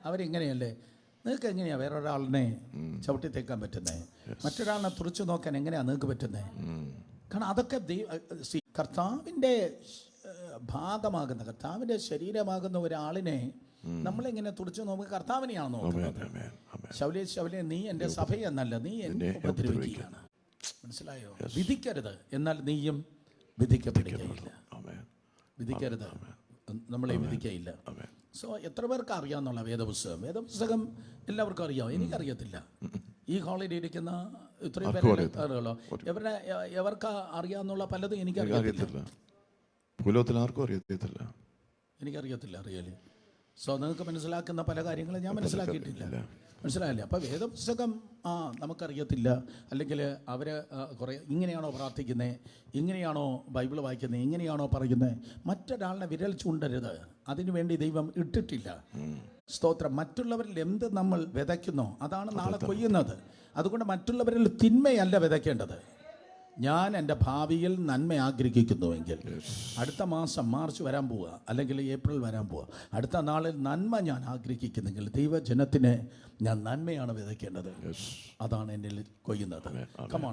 അവരെങ്ങനെയല്ലേ? നിങ്ങൾക്ക് എങ്ങനെയാണ് വേറൊരാളിനെ ചവിട്ടി തേക്കാൻ പറ്റുന്നത്? മറ്റൊരാളിനെ തുറച്ചു നോക്കാൻ എങ്ങനെയാണ് നിങ്ങൾക്ക് പറ്റുന്നത്? കാരണം അതൊക്കെ കർത്താവിൻ്റെ ഭാഗമാകുന്ന, കർത്താവിൻ്റെ ശരീരമാകുന്ന ഒരാളിനെ നമ്മളെങ്ങനെ തുറച്ചു നോക്കുക? കർത്താവിനെയാണ് നോക്കുന്നത്. ശൗലേ നീ എൻ്റെ സഭയെന്നല്ല, നീ എന്നെ ഉപദ്രവിക്കുകയാണ്. മനസ്സിലായോ? വിധിക്കരുത്, എന്നാൽ നീയും വിധിക്കപ്പെടുകയില്ല. വിധിക്കരുത്, നമ്മളെ വിധിക്കയില്ല. സോ എത്ര പേർക്ക് അറിയാമെന്നുള്ള വേദപുസ്തകം എല്ലാവർക്കും അറിയാം. എനിക്കറിയത്തില്ല. ഈ ഹാളിൽ ഇരിക്കുന്ന ഇത്രയും പേര് അറിയാമല്ലോ. എവർക്ക് അറിയാമെന്നുള്ള പലതും എനിക്കറിയത്തില്ല. എനിക്കറിയത്തില്ല റിയലി. സോ നിങ്ങൾക്ക് മനസ്സിലാക്കുന്ന പല കാര്യങ്ങളും ഞാൻ മനസ്സിലാക്കിയിട്ടില്ല. മനസ്സിലായില്ലേ? അപ്പോൾ വേദപുസ്തകം നമുക്കറിയത്തില്ല, അല്ലെങ്കിൽ അവർ കുറേ ഇങ്ങനെയാണോ പ്രാർത്ഥിക്കുന്നത്, ഇങ്ങനെയാണോ ബൈബിൾ വായിക്കുന്നത്, ഇങ്ങനെയാണോ പറയുന്നത്, മറ്റൊരാളിനെ വിരൽ ചൂണ്ടരുത്. അതിനുവേണ്ടി ദൈവം ഇട്ടിട്ടില്ല. സ്തോത്രം. മറ്റുള്ളവരിൽ എന്ത് നമ്മൾ വിതയ്ക്കുന്നോ അതാണ് നാളെ കൊയ്യുന്നത്. അതുകൊണ്ട് മറ്റുള്ളവരിൽ തിന്മയല്ല വിതയ്ക്കേണ്ടത്. ഞാൻ എൻ്റെ ഭാവിയിൽ നന്മ ആഗ്രഹിക്കുന്നുവെങ്കിൽ അടുത്ത മാസം മാർച്ച് വരാൻ പോവുക, അല്ലെങ്കിൽ ഏപ്രിൽ വരാൻ പോവുക, അടുത്ത നാളിൽ നന്മ ഞാൻ ആഗ്രഹിക്കുന്നെങ്കിൽ ദൈവജനത്തിന് ഞാൻ നന്മയാണ് വിതയ്ക്കേണ്ടത്. അതാണ് എന്നിൽ കൊയ്യുന്നത്. കമോൺ.